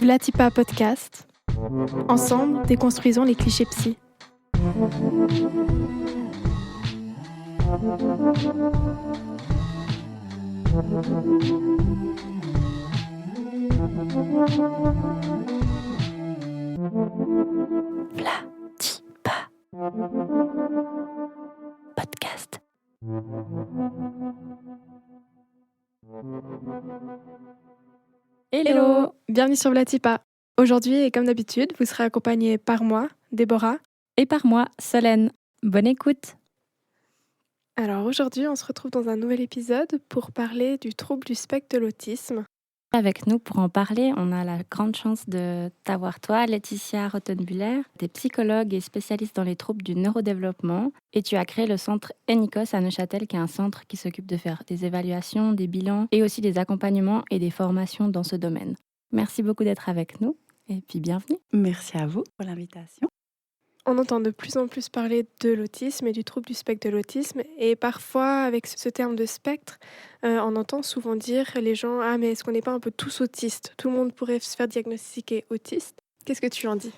Vlatipa Podcast. Ensemble, déconstruisons les clichés psy. Vlatipa Podcast. Hello, bienvenue sur Vlatipa. Aujourd'hui, et comme d'habitude, vous serez accompagnés par moi, Déborah. Et par moi, Solène. Bonne écoute. Alors aujourd'hui, on se retrouve dans un nouvel épisode pour parler du trouble du spectre de l'autisme. Avec nous, pour en parler, on a la grande chance de t'avoir toi, Laetitia Rottenbuller. Tu es psychologue et spécialiste dans les troubles du neurodéveloppement. Et tu as créé le centre Enikos à Neuchâtel, qui est un centre qui s'occupe de faire des évaluations, des bilans et aussi des accompagnements et des formations dans ce domaine. Merci beaucoup d'être avec nous et puis bienvenue. Merci à vous pour l'invitation. On entend de plus en plus parler de l'autisme et du trouble du spectre de l'autisme. Et parfois, avec ce terme de spectre, on entend souvent dire les gens « Ah, mais est-ce qu'on n'est pas un peu tous autistes ? Tout le monde pourrait se faire diagnostiquer autiste. » Qu'est-ce que tu en dis ?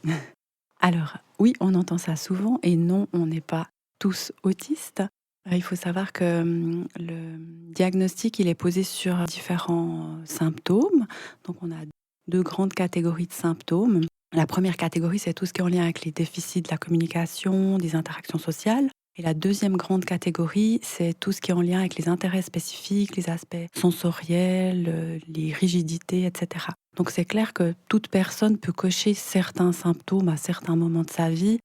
Alors, oui, on entend ça souvent et non, on n'est pas tous autistes. Il faut savoir que le diagnostic, il est posé sur différents symptômes. Donc, on a deux grandes catégories de symptômes. La première catégorie, c'est tout ce qui est en lien avec les déficits de la communication, des interactions sociales. Et la deuxième grande catégorie, c'est tout ce qui est en lien avec les intérêts spécifiques, les aspects sensoriels, les rigidités, etc. Donc c'est clair que toute personne peut cocher certains symptômes à certains moments de sa vie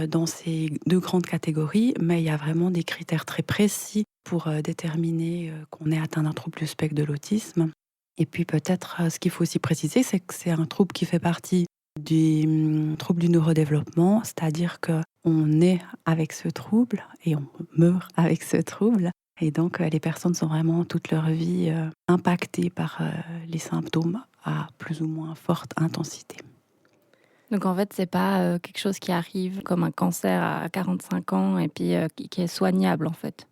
dans ces deux grandes catégories, mais il y a vraiment des critères très précis pour déterminer qu'on est atteint d'un trouble du spectre de l'autisme. Et puis peut-être ce qu'il faut aussi préciser, c'est que c'est un trouble qui fait partie du trouble du neurodéveloppement, c'est-à-dire qu'on naît avec ce trouble et on meurt avec ce trouble. Et donc, les personnes sont vraiment toute leur vie impactées par les symptômes à plus ou moins forte intensité. Donc en fait, c'est pas quelque chose qui arrive comme un cancer à 45 ans et puis qui est soignable en fait.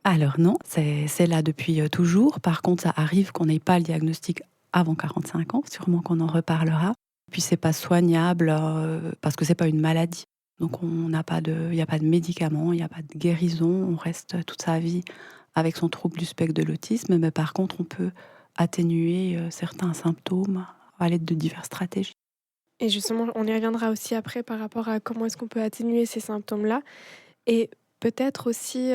Alors non, c'est là depuis toujours. Par contre, ça arrive qu'on n'ait pas le diagnostic avant 45 ans, sûrement qu'on en reparlera. Puis c'est pas soignable parce que c'est pas une maladie. Donc il n'y a pas de médicaments, il n'y a pas de guérison. On reste toute sa vie avec son trouble du spectre de l'autisme. Mais par contre, on peut atténuer certains symptômes à l'aide de diverses stratégies. Et justement, on y reviendra aussi après par rapport à comment est-ce qu'on peut atténuer ces symptômes-là. Et peut-être aussi,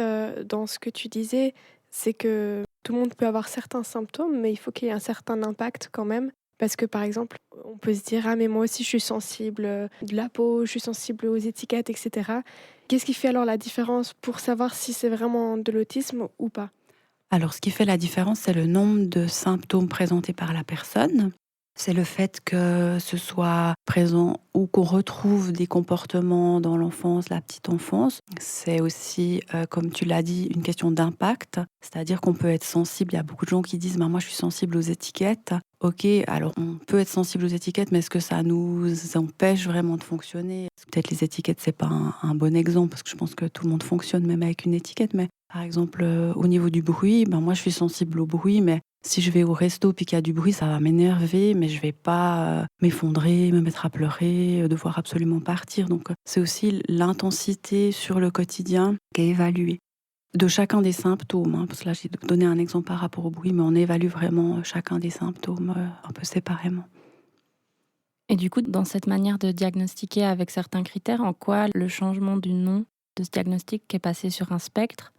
dans ce que tu disais, c'est que tout le monde peut avoir certains symptômes, mais il faut qu'il y ait un certain impact quand même. Parce que par exemple, on peut se dire « Ah, mais moi aussi je suis sensible de la peau, je suis sensible aux étiquettes, etc. » Qu'est-ce qui fait alors la différence pour savoir si c'est vraiment de l'autisme ou pas ? Alors, ce qui fait la différence, c'est le nombre de symptômes présentés par la personne. C'est le fait que ce soit présent ou qu'on retrouve des comportements dans l'enfance, la petite enfance. C'est aussi, comme tu l'as dit, une question d'impact. C'est-à-dire qu'on peut être sensible. Il y a beaucoup de gens qui disent moi, je suis sensible aux étiquettes. Ok, alors on peut être sensible aux étiquettes, mais est-ce que ça nous empêche vraiment de fonctionner ? Peut-être les étiquettes, c'est pas un bon exemple, parce que je pense que tout le monde fonctionne même avec une étiquette. Mais par exemple, au niveau du bruit, moi je suis sensible au bruit, mais si je vais au resto et qu'il y a du bruit, ça va m'énerver, mais je vais pas m'effondrer, me mettre à pleurer, devoir absolument partir. Donc c'est aussi l'intensité sur le quotidien qui est évaluée. De chacun des symptômes, parce que là j'ai donné un exemple par rapport au bruit, mais on évalue vraiment chacun des symptômes un peu séparément. Et du coup, dans cette manière de diagnostiquer avec certains critères, en quoi le changement du nom de ce diagnostic qui est passé sur un spectre,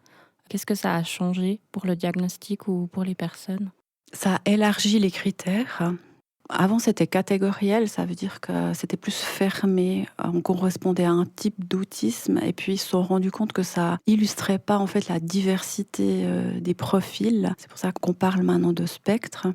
qu'est-ce que ça a changé pour le diagnostic ou pour les personnes ? Ça élargit les critères. Avant, c'était catégoriel, ça veut dire que c'était plus fermé. On correspondait à un type d'autisme, et puis ils se sont rendus compte que ça illustrait pas en fait la diversité des profils. C'est pour ça qu'on parle maintenant de spectre.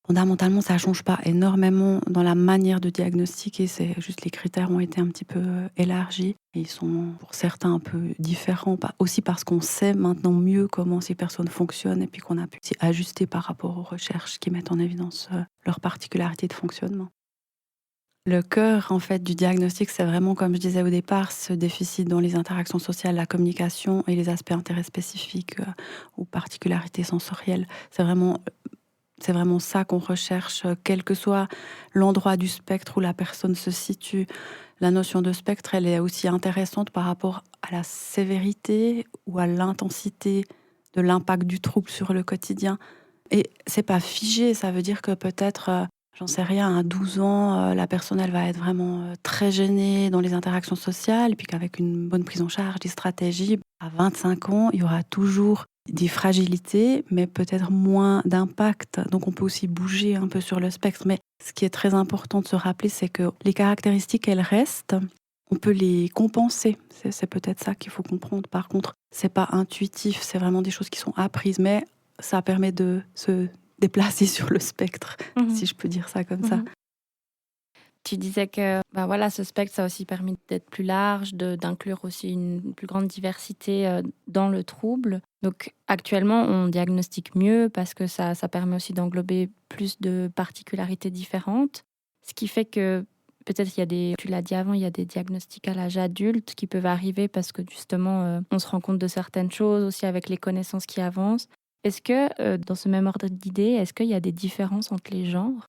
Fondamentalement, ça change pas énormément dans la manière de diagnostiquer. C'est juste les critères ont été un petit peu élargis. Et ils sont pour certains un peu différents, aussi parce qu'on sait maintenant mieux comment ces personnes fonctionnent et puis qu'on a pu s'y ajuster par rapport aux recherches qui mettent en évidence leurs particularités de fonctionnement. Le cœur, en fait, du diagnostic, c'est vraiment, comme je disais au départ, ce déficit dans les interactions sociales, la communication et les aspects intérêts spécifiques ou particularités sensorielles. C'est vraiment ça qu'on recherche, quel que soit l'endroit du spectre où la personne se situe. La notion de spectre, elle est aussi intéressante par rapport à la sévérité ou à l'intensité de l'impact du trouble sur le quotidien. Et c'est pas figé, ça veut dire que peut-être, j'en sais rien, à 12 ans, la personne, elle va être vraiment très gênée dans les interactions sociales, puis qu'avec une bonne prise en charge, des stratégies, à 25 ans, il y aura toujours des fragilités, mais peut-être moins d'impact. Donc on peut aussi bouger un peu sur le spectre. Mais ce qui est très important de se rappeler, c'est que les caractéristiques, elles restent. On peut les compenser. C'est peut-être ça qu'il faut comprendre. Par contre, c'est pas intuitif, c'est vraiment des choses qui sont apprises. Mais ça permet de se déplacer sur le spectre, si je peux dire ça comme ça. Tu disais que voilà, ce spectre, ça a aussi permis d'être plus large, d'inclure aussi une plus grande diversité dans le trouble. Donc actuellement, on diagnostique mieux parce que ça permet aussi d'englober plus de particularités différentes. Ce qui fait que peut-être tu l'as dit avant, il y a des diagnostics à l'âge adulte qui peuvent arriver parce que justement, on se rend compte de certaines choses aussi avec les connaissances qui avancent. Est-ce que, dans ce même ordre d'idée, est-ce qu'il y a des différences entre les genres?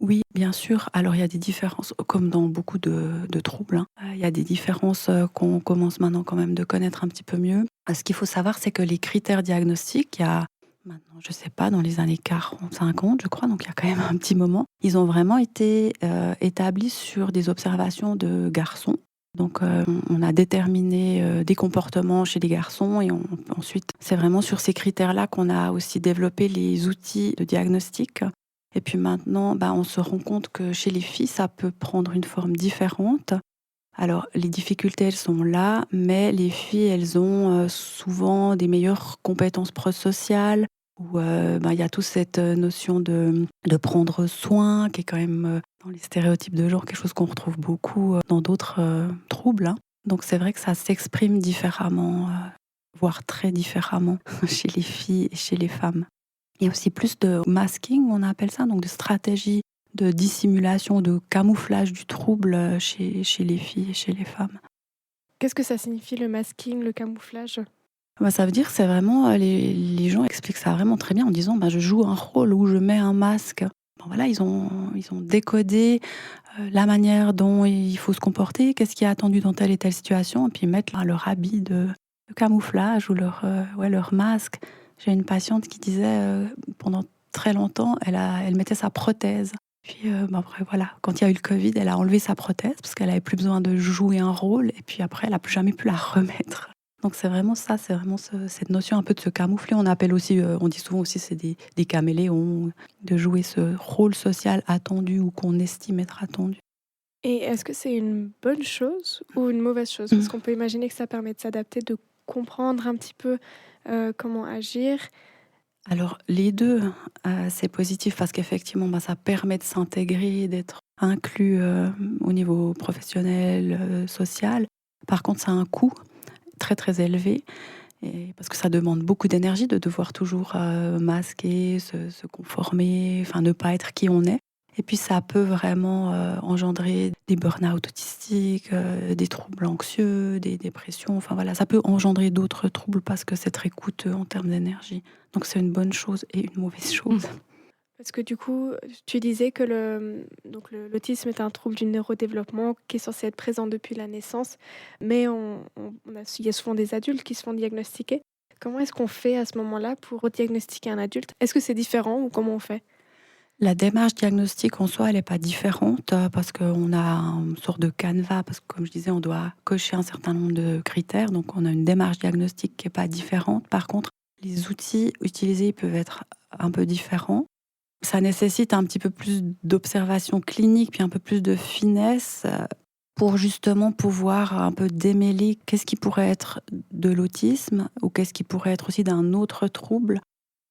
Oui, bien sûr. Alors, il y a des différences, comme dans beaucoup de troubles, hein. Il y a des différences qu'on commence maintenant quand même de connaître un petit peu mieux. Ce qu'il faut savoir, c'est que les critères diagnostiques, il y a maintenant, je ne sais pas, dans les années 40, 50, je crois, donc il y a quand même un petit moment, ils ont vraiment été établis sur des observations de garçons. Donc, on a déterminé des comportements chez les garçons et ensuite, c'est vraiment sur ces critères-là qu'on a aussi développé les outils de diagnostic. Et puis maintenant, on se rend compte que chez les filles, ça peut prendre une forme différente. Alors, les difficultés, elles sont là, mais les filles, elles ont souvent des meilleures compétences prosociales, où il y a toute cette notion de prendre soin, qui est quand même, dans les stéréotypes de genre, quelque chose qu'on retrouve beaucoup dans d'autres troubles, hein. Donc, c'est vrai que ça s'exprime différemment, voire très différemment, chez les filles et chez les femmes. Il y a aussi plus de masking, on appelle ça, donc de stratégie de dissimulation, de camouflage du trouble chez les filles et chez les femmes. Qu'est-ce que ça signifie le masking, le camouflage? Ça veut dire, c'est vraiment, les gens expliquent ça vraiment très bien en disant, je joue un rôle ou je mets un masque. Voilà, ils ont décodé la manière dont il faut se comporter, qu'est-ce qui est attendu dans telle et telle situation, et puis ils mettent leur habit de camouflage ou leur masque. J'ai une patiente qui disait, pendant très longtemps, elle mettait sa prothèse. Puis après, voilà, quand il y a eu le Covid, elle a enlevé sa prothèse parce qu'elle avait plus besoin de jouer un rôle. Et puis après, elle n'a plus jamais pu la remettre. Donc c'est vraiment ça, c'est vraiment cette notion un peu de se camoufler. On appelle aussi, on dit souvent aussi, c'est des caméléons, de jouer ce rôle social attendu ou qu'on estime être attendu. Et est-ce que c'est une bonne chose ou une mauvaise chose? Parce qu'on peut imaginer que ça permet de s'adapter, de comprendre un petit peu comment agir. Alors les deux, c'est positif parce qu'effectivement, ça permet de s'intégrer, d'être inclus au niveau professionnel, social. Par contre, ça a un coût très très élevé, et parce que ça demande beaucoup d'énergie de devoir toujours masquer, se conformer, enfin ne pas être qui on est. Et puis ça peut vraiment engendrer des burn-out autistiques, des troubles anxieux, des dépressions. Enfin voilà, ça peut engendrer d'autres troubles parce que c'est très coûteux en termes d'énergie. Donc c'est une bonne chose et une mauvaise chose. Parce que du coup, tu disais que l'autisme est un trouble du neurodéveloppement qui est censé être présent depuis la naissance, mais il y a souvent des adultes qui se font diagnostiquer. Comment est-ce qu'on fait à ce moment-là pour diagnostiquer un adulte? Est-ce que c'est différent ou comment on fait? La démarche diagnostique en soi, elle n'est pas différente parce qu'on a une sorte de canevas, parce que comme je disais, on doit cocher un certain nombre de critères, donc on a une démarche diagnostique qui n'est pas différente. Par contre, les outils utilisés peuvent être un peu différents. Ça nécessite un petit peu plus d'observation clinique, puis un peu plus de finesse pour justement pouvoir un peu démêler qu'est-ce qui pourrait être de l'autisme ou qu'est-ce qui pourrait être aussi d'un autre trouble.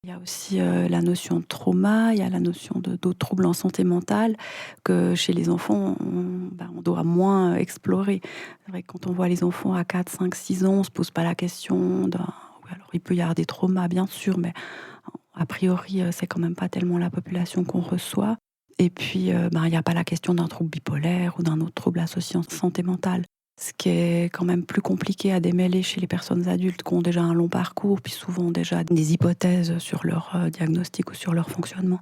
Il y a aussi la notion de trauma, il y a la notion d'autres troubles en santé mentale que chez les enfants, on doit moins explorer. C'est vrai que quand on voit les enfants à 4, 5, 6 ans, on ne se pose pas la question oui, alors il peut y avoir des traumas, bien sûr, mais a priori, c'est quand même pas tellement la population qu'on reçoit. Et puis, il n'y a pas la question d'un trouble bipolaire ou d'un autre trouble associé en santé mentale. Ce qui est quand même plus compliqué à démêler chez les personnes adultes qui ont déjà un long parcours, puis souvent déjà des hypothèses sur leur diagnostic ou sur leur fonctionnement.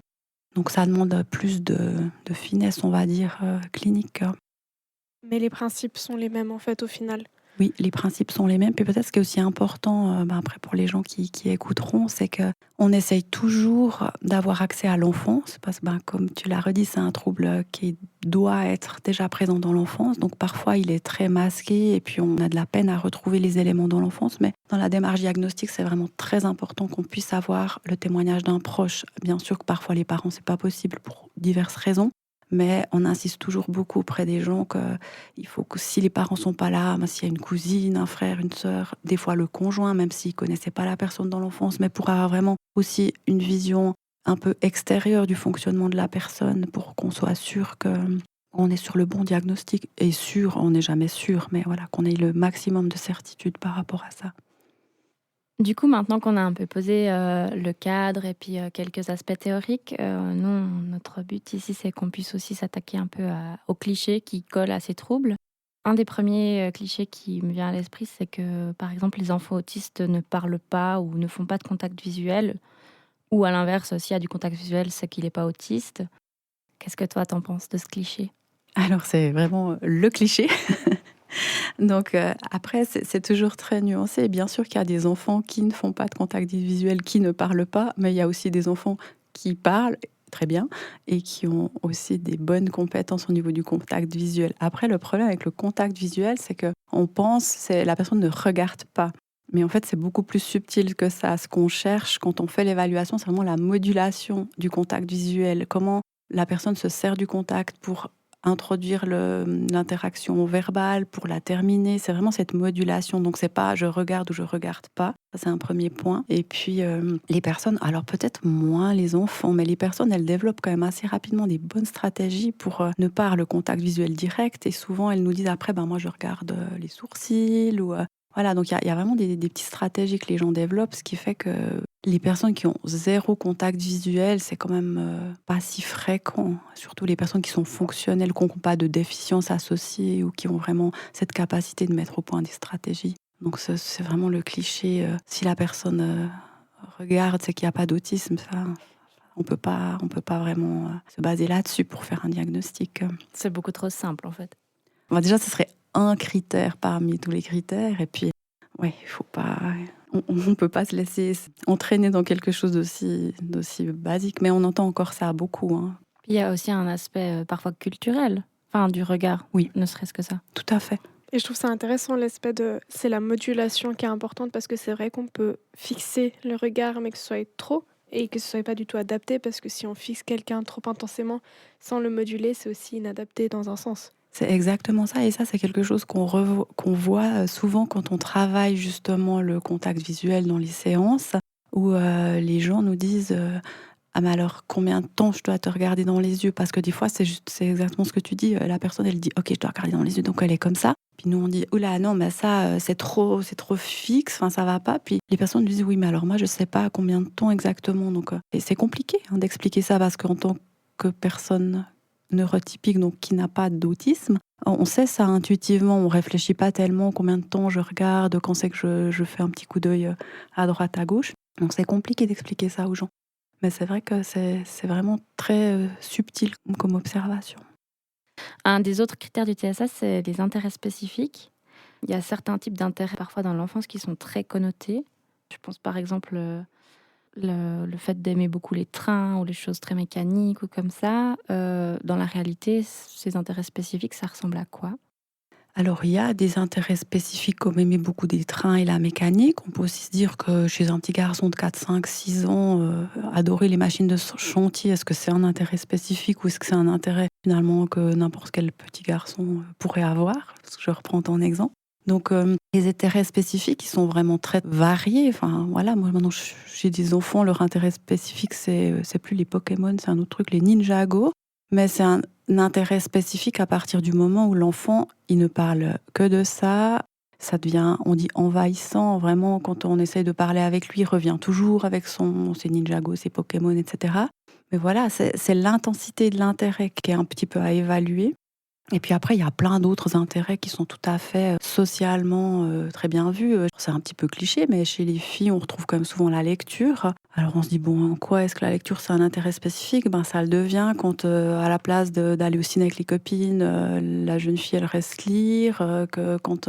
Donc ça demande plus de finesse, on va dire, clinique. Mais les principes sont les mêmes en fait au final. Oui, les principes sont les mêmes. Puis peut-être ce qui est aussi important, après pour les gens qui écouteront, c'est qu'on essaye toujours d'avoir accès à l'enfance, parce que comme tu l'as redit, c'est un trouble qui doit être déjà présent dans l'enfance. Donc parfois, il est très masqué et puis on a de la peine à retrouver les éléments dans l'enfance. Mais dans la démarche diagnostique, c'est vraiment très important qu'on puisse avoir le témoignage d'un proche. Bien sûr que parfois les parents, c'est pas possible pour diverses raisons. Mais on insiste toujours beaucoup auprès des gens qu'il faut que si les parents sont pas là, s'il y a une cousine, un frère, une sœur, des fois le conjoint, même s'il connaissait pas la personne dans l'enfance, mais pour avoir vraiment aussi une vision un peu extérieure du fonctionnement de la personne pour qu'on soit sûr qu'on est sur le bon diagnostic. Et sûr, on n'est jamais sûr, mais voilà, qu'on ait le maximum de certitude par rapport à ça. Du coup, maintenant qu'on a un peu posé le cadre et puis quelques aspects théoriques, nous, notre but ici, c'est qu'on puisse aussi s'attaquer un peu aux clichés qui collent à ces troubles. Un des premiers clichés qui me vient à l'esprit, c'est que, par exemple, les enfants autistes ne parlent pas ou ne font pas de contact visuel. Ou à l'inverse, s'il y a du contact visuel, c'est qu'il n'est pas autiste. Qu'est-ce que toi, t'en penses de ce cliché? Alors c'est vraiment le cliché. Donc après, c'est toujours très nuancé. Bien sûr qu'il y a des enfants qui ne font pas de contact visuel, qui ne parlent pas, mais il y a aussi des enfants qui parlent très bien et qui ont aussi des bonnes compétences au niveau du contact visuel. Après, le problème avec le contact visuel, c'est qu'on pense que la personne ne regarde pas. Mais en fait, c'est beaucoup plus subtil que ça. Ce qu'on cherche quand on fait l'évaluation, c'est vraiment la modulation du contact visuel. Comment la personne se sert du contact pour introduire l'interaction verbale, pour la terminer. C'est vraiment cette modulation. Donc, c'est pas je regarde ou je regarde pas. Ça, c'est un premier point. Et puis, les personnes, alors peut-être moins les enfants, mais les personnes, elles développent quand même assez rapidement des bonnes stratégies pour ne pas avoir le contact visuel direct. Et souvent, elles nous disent après, moi, je regarde les sourcils ou... voilà, donc il y a vraiment des petites stratégies que les gens développent, ce qui fait que les personnes qui ont zéro contact visuel, c'est quand même pas si fréquent. Surtout les personnes qui sont fonctionnelles, qui n'ont pas de déficience associée ou qui ont vraiment cette capacité de mettre au point des stratégies. Donc c'est vraiment le cliché. Si la personne regarde, c'est qu'il n'y a pas d'autisme. Ça, on peut pas vraiment se baser là-dessus pour faire un diagnostic. C'est beaucoup trop simple, en fait. Déjà, ce serait un critère parmi tous les critères. Et puis, ouais, il faut pas... On ne peut pas se laisser entraîner dans quelque chose d'aussi basique. Mais on entend encore ça beaucoup. Hein. Puis il y a aussi un aspect parfois culturel, enfin du regard, Oui. Ne serait-ce que ça. Tout à fait. Et je trouve ça intéressant l'aspect c'est la modulation qui est importante parce que c'est vrai qu'on peut fixer le regard mais que ce soit trop et que ce soit pas du tout adapté parce que si on fixe quelqu'un trop intensément sans le moduler, c'est aussi inadapté dans un sens. C'est exactement ça. Et ça, c'est quelque chose qu'on voit souvent quand on travaille justement le contact visuel dans les séances, où les gens nous disent ah, mais alors combien de temps je dois te regarder dans les yeux? Parce que des fois, c'est exactement ce que tu dis. La personne, elle dit ok, je dois regarder dans les yeux, donc elle est comme ça. Puis nous, on dit oula, non, mais ça, c'est trop fixe, enfin, ça va pas. Puis les personnes nous disent oui, mais alors moi, je sais pas combien de temps exactement. Donc, et c'est compliqué d'expliquer ça parce qu'en tant que personne neurotypique, donc qui n'a pas d'autisme, on sait ça intuitivement, on réfléchit pas tellement combien de temps je regarde, quand c'est que je fais un petit coup d'œil à droite, à gauche. Donc c'est compliqué d'expliquer ça aux gens. Mais c'est vrai que c'est vraiment très subtil comme observation. Un des autres critères du TSA, c'est les intérêts spécifiques. Il y a certains types d'intérêts parfois dans l'enfance qui sont très connotés. Je pense par exemple le fait d'aimer beaucoup les trains ou les choses très mécaniques ou comme ça. Dans la réalité, ces intérêts spécifiques, ça ressemble à quoi? Alors, il y a des intérêts spécifiques comme aimer beaucoup des trains et la mécanique. On peut aussi se dire que chez un petit garçon de 4, 5, 6 ans, adorer les machines de chantier, est-ce que c'est un intérêt spécifique ou est-ce que c'est un intérêt finalement que n'importe quel petit garçon pourrait avoir? Parce que je reprends ton exemple. Donc, les intérêts spécifiques, ils sont vraiment très variés. Enfin, voilà, moi maintenant j'ai des enfants, leur intérêt spécifique, c'est plus les Pokémon, c'est un autre truc, les Ninjago. Mais c'est un intérêt spécifique à partir du moment où l'enfant, il ne parle que de ça. Ça devient, on dit, envahissant. Vraiment, quand on essaye de parler avec lui, il revient toujours avec ses Ninjago, ses Pokémon, etc. Mais voilà, c'est l'intensité de l'intérêt qui est un petit peu à évaluer. Et puis après, il y a plein d'autres intérêts qui sont tout à fait socialement très bien vus. C'est un petit peu cliché, mais chez les filles, on retrouve quand même souvent la lecture. Alors on se dit, bon, en quoi est-ce que la lecture, c'est un intérêt spécifique? Ben, ça le devient quand, à la place d'aller au ciné avec les copines, la jeune fille, elle reste lire. Que quand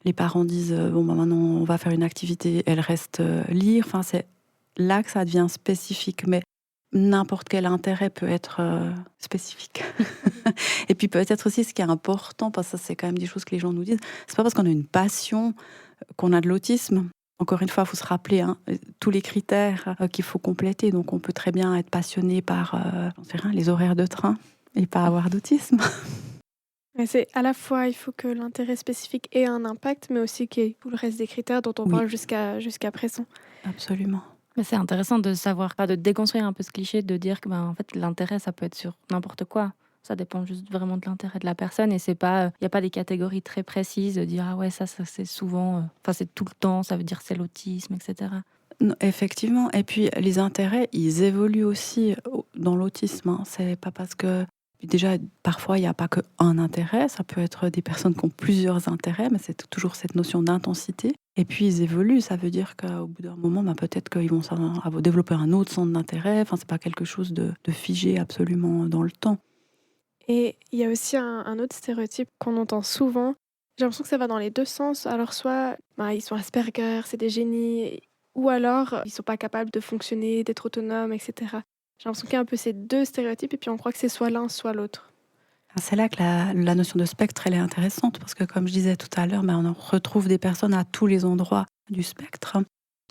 les parents disent, bon, ben, maintenant, on va faire une activité, elle reste lire. Enfin, c'est là que ça devient spécifique. Mais n'importe quel intérêt peut être spécifique. Et puis peut-être aussi ce qui est important, parce que ça c'est quand même des choses que les gens nous disent, c'est pas parce qu'on a une passion qu'on a de l'autisme. Encore une fois, il faut se rappeler tous les critères qu'il faut compléter. Donc on peut très bien être passionné par j'en sais rien, les horaires de train et pas avoir d'autisme. Mais c'est à la fois, il faut que l'intérêt spécifique ait un impact, mais aussi qu'il y ait tout le reste des critères dont on Oui, parle jusqu'à présent. absolument. Mais c'est intéressant de savoir, de déconstruire un peu ce cliché, de dire que en fait, l'intérêt, ça peut être sur n'importe quoi. Ça dépend juste vraiment de l'intérêt de la personne et c'est pas, il n'y a pas des catégories très précises de dire ah ouais ça c'est souvent, enfin c'est tout le temps, ça veut dire c'est l'autisme, etc. Non, effectivement. Et puis les intérêts, ils évoluent aussi dans l'autisme. C'est pas parce que déjà parfois il n'y a pas qu'un intérêt, ça peut être des personnes qui ont plusieurs intérêts, mais c'est toujours cette notion d'intensité. Et puis ils évoluent, ça veut dire qu'au bout d'un moment, peut-être qu'ils vont développer un autre centre d'intérêt. Enfin, c'est pas quelque chose de figé absolument dans le temps. Et il y a aussi un autre stéréotype qu'on entend souvent. J'ai l'impression que ça va dans les deux sens. Alors soit ils sont Asperger, c'est des génies, ou alors ils sont pas capables de fonctionner, d'être autonomes, etc. J'ai l'impression qu'il y a un peu ces deux stéréotypes et puis on croit que c'est soit l'un, soit l'autre. C'est là que la notion de spectre, elle est intéressante, parce que comme je disais tout à l'heure, on retrouve des personnes à tous les endroits du spectre.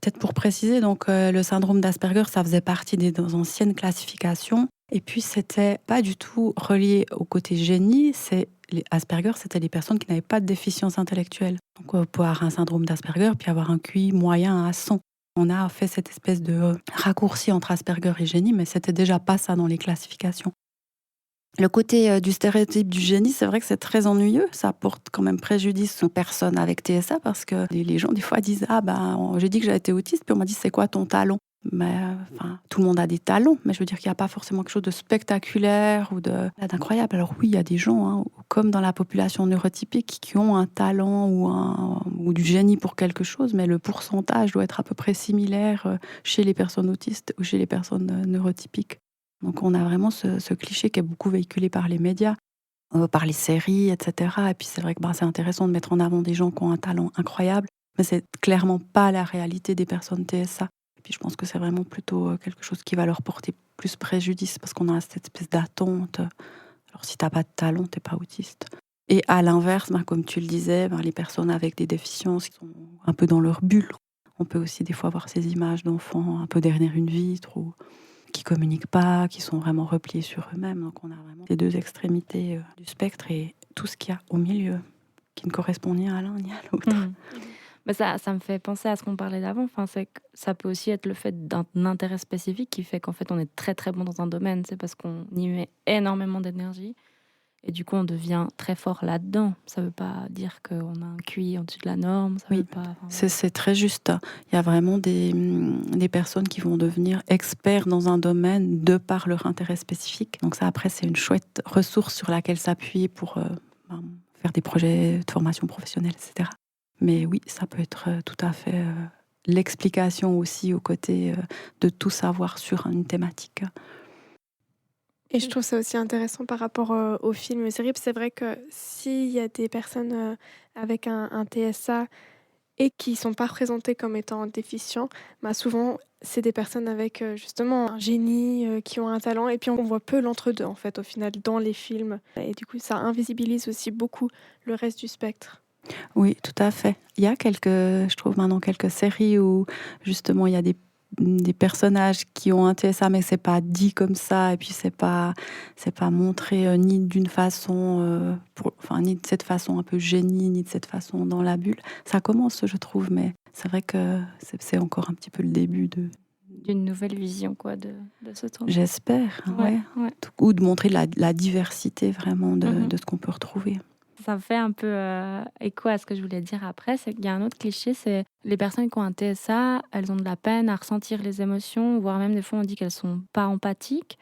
Peut-être pour préciser, donc le syndrome d'Asperger, ça faisait partie des anciennes classifications. Et puis, c'était pas du tout relié au côté génie. Les Asperger, c'était les personnes qui n'avaient pas de déficience intellectuelle. Donc, on peut avoir un syndrome d'Asperger, puis avoir un QI moyen à 100. On a fait cette espèce de raccourci entre Asperger et génie, mais c'était déjà pas ça dans les classifications. Le côté du stéréotype du génie, c'est vrai que c'est très ennuyeux. Ça porte quand même préjudice aux personnes avec TSA, parce que les gens, des fois, disent j'ai dit que j'avais été autiste, puis on m'a dit c'est quoi ton talent? Mais tout le monde a des talents, mais je veux dire qu'il n'y a pas forcément quelque chose de spectaculaire ou d'incroyable. Alors oui, il y a des gens, comme dans la population neurotypique, qui ont un talent ou du génie pour quelque chose, mais le pourcentage doit être à peu près similaire chez les personnes autistes ou chez les personnes neurotypiques. Donc on a vraiment ce cliché qui est beaucoup véhiculé par les médias, par les séries, etc. Et puis c'est vrai que c'est intéressant de mettre en avant des gens qui ont un talent incroyable, mais c'est clairement pas la réalité des personnes TSA. Et puis je pense que c'est vraiment plutôt quelque chose qui va leur porter plus préjudice, parce qu'on a cette espèce d'attente. Alors si t'as pas de talent, t'es pas autiste. Et à l'inverse, comme tu le disais, les personnes avec des déficiences qui sont un peu dans leur bulle. On peut aussi des fois voir ces images d'enfants un peu derrière une vitre, ou qui communiquent pas, qui sont vraiment repliés sur eux-mêmes. Donc on a vraiment les deux extrémités du spectre et tout ce qu'il y a au milieu, qui ne correspond ni à l'un ni à l'autre. Mmh. Mais ça me fait penser à ce qu'on parlait d'avant. Enfin, c'est que ça peut aussi être le fait d'un intérêt spécifique qui fait qu'en fait on est très très bon dans un domaine. C'est parce qu'on y met énormément d'énergie et du coup on devient très fort là-dedans. Ça veut pas dire qu'on a un QI au-dessus de la norme. Ça veut pas. C'est très juste. Il y a vraiment des personnes qui vont devenir experts dans un domaine de par leur intérêt spécifique. Donc ça, après, c'est une chouette ressource sur laquelle s'appuyer pour faire des projets de formation professionnelle, etc. Mais oui, ça peut être tout à fait l'explication aussi au côté de tout savoir sur une thématique. Et je trouve ça aussi intéressant par rapport aux films et séries. C'est vrai que s'il y a des personnes avec un TSA et qui ne sont pas représentées comme étant déficients, souvent c'est des personnes avec justement un génie, qui ont un talent, et puis on voit peu l'entre-deux en fait au final dans les films. Et du coup ça invisibilise aussi beaucoup le reste du spectre. Oui, tout à fait. Il y a je trouve maintenant quelques séries où justement il y a des personnages qui ont un TSA, mais c'est pas dit comme ça, et puis c'est pas montré ni d'une façon, ni de cette façon un peu génie, ni de cette façon dans la bulle. Ça commence, je trouve, mais c'est vrai que c'est encore un petit peu le début d'une nouvelle vision de ce temps. J'espère, ouais. Ou de montrer la diversité vraiment de ce qu'on peut retrouver. ça fait un peu écho à ce que je voulais dire après. C'est qu'il y a un autre cliché, c'est les personnes qui ont un TSA, elles ont de la peine à ressentir les émotions, voire même des fois on dit qu'elles sont pas empathiques.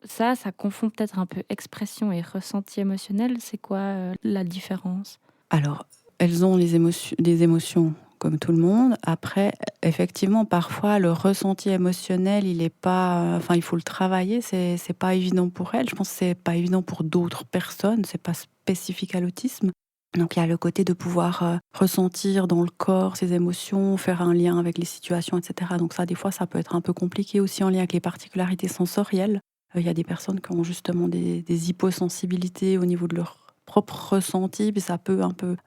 Ça confond peut-être un peu expression et ressenti émotionnel. C'est quoi la différence? Alors, elles ont des émotions comme tout le monde. Après, effectivement, parfois, le ressenti émotionnel, il est pas, enfin, il faut le travailler. C'est pas évident pour elles. Je pense que c'est pas évident pour d'autres personnes. C'est pas spécifique à l'autisme. Donc, il y a le côté de pouvoir ressentir dans le corps ses émotions, faire un lien avec les situations, etc. Donc ça, des fois, ça peut être un peu compliqué aussi en lien avec les particularités sensorielles. Il y a des personnes qui ont justement des hyposensibilités au niveau de leur propre ressenti, puis ça peut un peu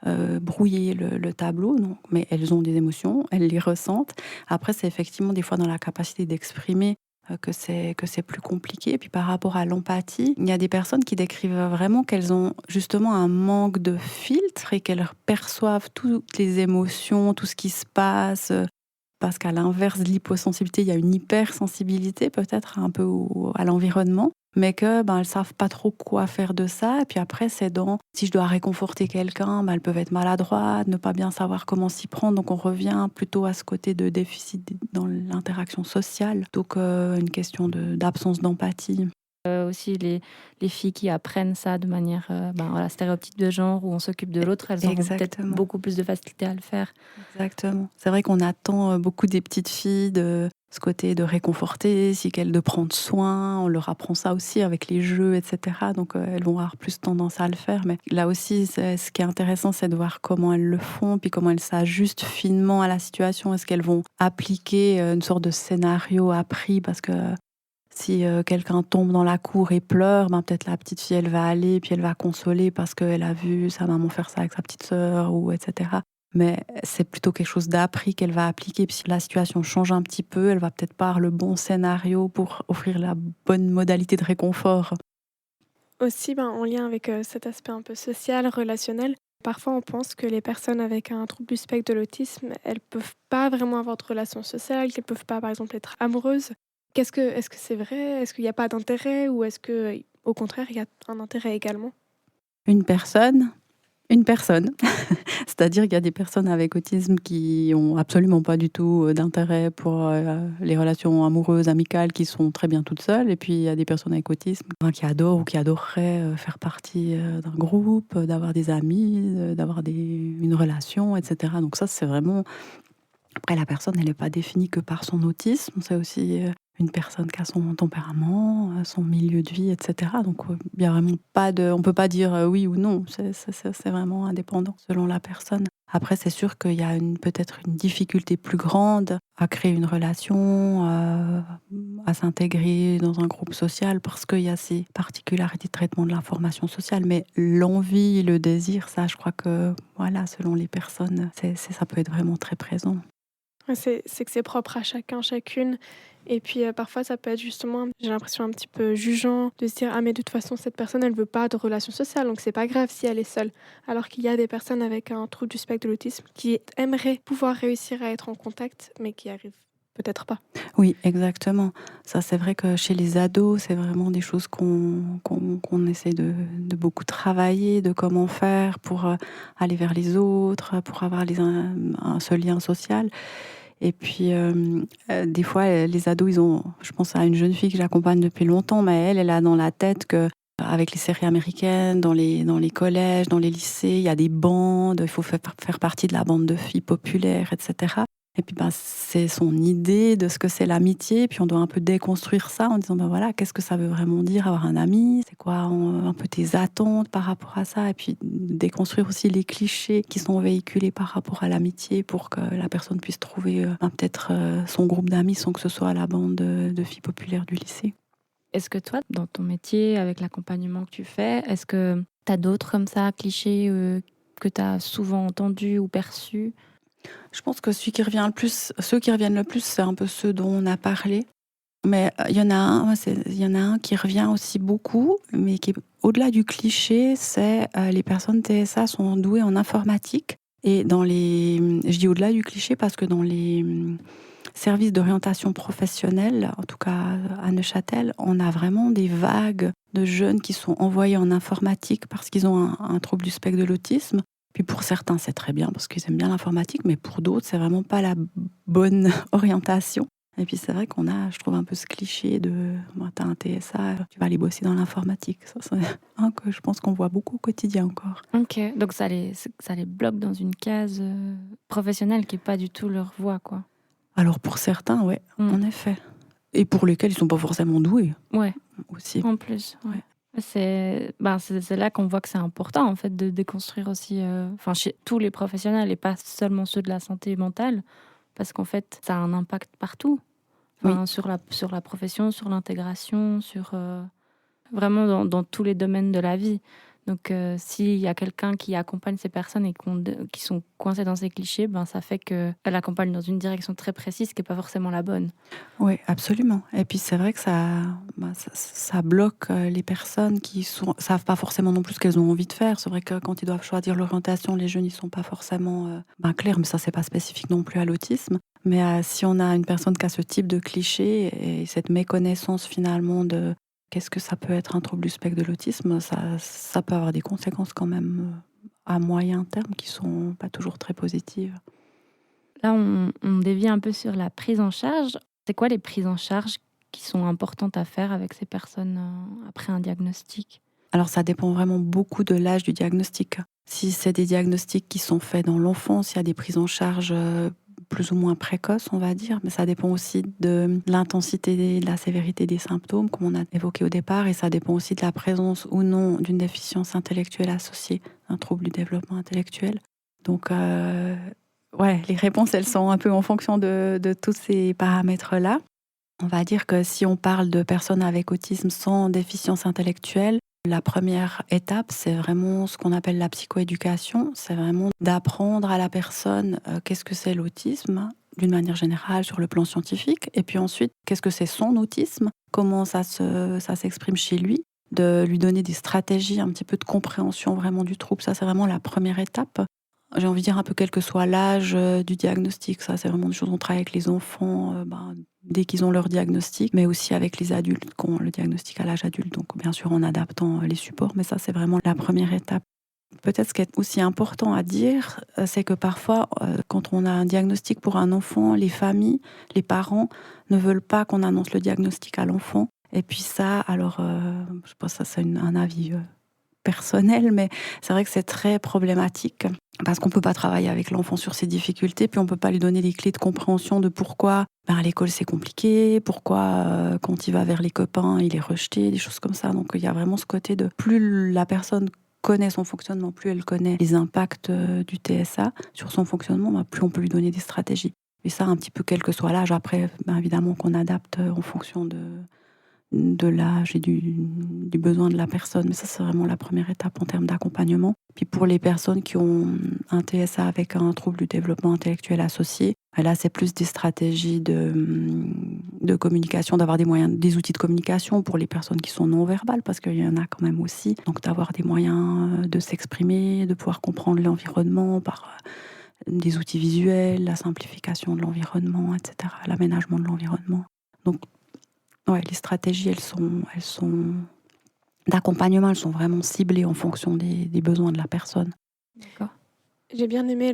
brouiller le tableau. Donc, mais elles ont des émotions, elles les ressentent. Après, c'est effectivement des fois dans la capacité d'exprimer que c'est plus compliqué. Puis par rapport à l'empathie, il y a des personnes qui décrivent vraiment qu'elles ont justement un manque de filtre et qu'elles perçoivent toutes les émotions, tout ce qui se passe. Parce qu'à l'inverse de l'hyposensibilité, il y a une hypersensibilité peut-être un peu à l'environnement, mais que elles savent pas trop quoi faire de ça. Et puis après, c'est si je dois réconforter quelqu'un, elles peuvent être maladroites, ne pas bien savoir comment s'y prendre. Donc on revient plutôt à ce côté de déficit dans l'interaction sociale, donc une question d'absence d'empathie. Aussi les filles qui apprennent ça de manière stéréotype de genre où on s'occupe de l'autre, elles auront peut-être Exactement. beaucoup plus de facilité à le faire. Exactement. C'est vrai qu'on attend beaucoup des petites filles de ce côté de réconforter, de prendre soin. On leur apprend ça aussi avec les jeux, etc. Donc elles vont avoir plus tendance à le faire. Mais là aussi, ce qui est intéressant, c'est de voir comment elles le font, puis comment elles s'ajustent finement à la situation. Est-ce qu'elles vont appliquer une sorte de scénario appris parce que si quelqu'un tombe dans la cour et pleure, peut-être la petite fille, elle va aller, puis elle va consoler parce qu'elle a vu sa maman faire ça avec sa petite sœur, ou etc. Mais c'est plutôt quelque chose d'appris qu'elle va appliquer. Puis si la situation change un petit peu, elle va peut-être pas avoir le bon scénario pour offrir la bonne modalité de réconfort. Aussi, en lien avec cet aspect un peu social, relationnel, parfois on pense que les personnes avec un trouble du spectre de l'autisme, elles peuvent pas vraiment avoir de relations sociales, qu'elles peuvent pas, par exemple, être amoureuses. Est-ce que c'est vrai? Est-ce qu'il n'y a pas d'intérêt ou est-ce que, au contraire, il y a un intérêt également? Une personne, une personne. C'est-à-dire qu'il y a des personnes avec autisme qui ont absolument pas du tout d'intérêt pour les relations amoureuses, amicales, qui sont très bien toutes seules. Et puis il y a des personnes avec autisme qui adorent ou qui adoreraient faire partie d'un groupe, d'avoir des amis, d'avoir une relation, etc. Donc ça, c'est vraiment... Après, la personne, elle n'est pas définie que par son autisme. C'est aussi une personne qui a son tempérament, son milieu de vie, etc. Donc, il y a vraiment pas de... On peut pas dire oui ou non. C'est vraiment indépendant selon la personne. Après, c'est sûr qu'il y a peut-être une difficulté plus grande à créer une relation, à s'intégrer dans un groupe social parce qu'il y a ces particularités de traitement de l'information sociale. Mais l'envie, le désir, ça, je crois que, voilà, selon les personnes, ça peut être vraiment très présent. Ouais, c'est que c'est propre à chacun, chacune. Et puis parfois, ça peut être justement, j'ai l'impression un petit peu jugeant, de se dire ah mais de toute façon cette personne elle veut pas de relation sociale, donc c'est pas grave si elle est seule. Alors qu'il y a des personnes avec un trouble du spectre de l'autisme qui aimeraient pouvoir réussir à être en contact, mais qui arrivent peut-être pas. Oui, exactement. Ça, c'est vrai que chez les ados, c'est vraiment des choses qu'on essaie de beaucoup travailler, de comment faire pour aller vers les autres, pour avoir ce lien social. Et puis, des fois, les ados, je pense à une jeune fille que j'accompagne depuis longtemps, mais elle a dans la tête que avec les séries américaines, dans les collèges, dans les lycées, il y a des bandes, il faut faire partie de la bande de filles populaires, etc. Et puis, c'est son idée de ce que c'est l'amitié. Puis, on doit un peu déconstruire ça en disant, voilà, qu'est-ce que ça veut vraiment dire avoir un ami? C'est quoi un peu tes attentes par rapport à ça? Et puis, déconstruire aussi les clichés qui sont véhiculés par rapport à l'amitié pour que la personne puisse trouver peut-être son groupe d'amis sans que ce soit la bande de filles populaires du lycée. Est-ce que toi, dans ton métier, avec l'accompagnement que tu fais, est-ce que tu as d'autres comme ça, clichés que tu as souvent entendus ou perçus? Je pense que ceux qui reviennent le plus, c'est un peu ceux dont on a parlé. Mais il y en a un qui revient aussi beaucoup, mais qui est au-delà du cliché, c'est les personnes TSA sont douées en informatique. Et je dis au-delà du cliché parce que dans les service d'orientation professionnelle, en tout cas à Neuchâtel, on a vraiment des vagues de jeunes qui sont envoyés en informatique parce qu'ils ont un trouble du spectre de l'autisme. Puis pour certains, c'est très bien parce qu'ils aiment bien l'informatique, mais pour d'autres, c'est vraiment pas la bonne orientation. Et puis c'est vrai qu'on a, je trouve, un peu ce cliché de t'as un TSA, tu vas aller bosser dans l'informatique. Ça, c'est un que je pense qu'on voit beaucoup au quotidien encore. Ok, donc ça les bloque dans une case professionnelle qui n'est pas du tout leur voie, quoi. Alors pour certains, ouais, en effet. Et pour lesquels ils sont pas forcément doués. Ouais, aussi. en plus. Ouais. C'est là qu'on voit que c'est important, en fait, de déconstruire aussi, chez tous les professionnels et pas seulement ceux de la santé mentale, parce qu'en fait, ça a un impact partout. Sur la profession, sur l'intégration, sur vraiment dans tous les domaines de la vie. Donc, s'il y a quelqu'un qui accompagne ces personnes et qui sont coincées dans ces clichés, ça fait qu'elle accompagne dans une direction très précise qui n'est pas forcément la bonne. Oui, absolument. Et puis, c'est vrai que ça bloque les personnes qui ne savent pas forcément non plus ce qu'elles ont envie de faire. C'est vrai que quand ils doivent choisir l'orientation, les jeunes, ils ne sont pas forcément clairs, mais ça, c'est pas spécifique non plus à l'autisme. Mais si on a une personne qui a ce type de cliché et cette méconnaissance finalement de qu'est-ce que ça peut être un trouble du spectre de l'autisme, ça peut avoir des conséquences quand même à moyen terme qui sont pas toujours très positives. Là, on dévie un peu sur la prise en charge. C'est quoi les prises en charge qui sont importantes à faire avec ces personnes après un diagnostic ? Alors ça dépend vraiment beaucoup de l'âge du diagnostic. Si c'est des diagnostics qui sont faits dans l'enfance, il y a des prises en charge plus ou moins précoces, on va dire, mais ça dépend aussi de l'intensité, de la sévérité des symptômes, comme on a évoqué au départ, et ça dépend aussi de la présence ou non d'une déficience intellectuelle associée, un trouble du développement intellectuel. Donc, les réponses, elles sont un peu en fonction de tous ces paramètres-là. On va dire que si on parle de personnes avec autisme sans déficience intellectuelle, la première étape, c'est vraiment ce qu'on appelle la psychoéducation. C'est vraiment d'apprendre à la personne qu'est-ce que c'est l'autisme, d'une manière générale sur le plan scientifique. Et puis ensuite, qu'est-ce que c'est son autisme, comment ça s'exprime chez lui, de lui donner des stratégies, un petit peu de compréhension vraiment du trouble. Ça, c'est vraiment la première étape. J'ai envie de dire un peu quel que soit l'âge du diagnostic. Ça, c'est vraiment des choses qu'on travaille avec les enfants dès qu'ils ont leur diagnostic, mais aussi avec les adultes qui ont le diagnostic à l'âge adulte. Donc, bien sûr, en adaptant les supports, mais ça, c'est vraiment la première étape. Peut-être ce qui est aussi important à dire, c'est que parfois, quand on a un diagnostic pour un enfant, les familles, les parents ne veulent pas qu'on annonce le diagnostic à l'enfant. Et puis ça, alors, je pense que ça, c'est un avis personnel, mais c'est vrai que c'est très problématique parce qu'on ne peut pas travailler avec l'enfant sur ses difficultés, puis on ne peut pas lui donner les clés de compréhension de pourquoi à l'école c'est compliqué, pourquoi quand il va vers les copains il est rejeté, des choses comme ça. Donc il y a vraiment ce côté de plus la personne connaît son fonctionnement, plus elle connaît les impacts du TSA sur son fonctionnement, plus on peut lui donner des stratégies. Et ça, un petit peu quel que soit l'âge, après évidemment qu'on adapte en fonction de l'âge et du besoin de la personne. Mais ça, c'est vraiment la première étape en termes d'accompagnement. Puis pour les personnes qui ont un TSA avec un trouble du développement intellectuel associé, là, c'est plus des stratégies de communication, d'avoir des outils de communication pour les personnes qui sont non-verbales, parce qu'il y en a quand même aussi. Donc d'avoir des moyens de s'exprimer, de pouvoir comprendre l'environnement par des outils visuels, la simplification de l'environnement, etc., l'aménagement de l'environnement. Donc, les stratégies, elles sont d'accompagnement, elles sont vraiment ciblées en fonction des besoins de la personne. D'accord. J'ai bien aimé,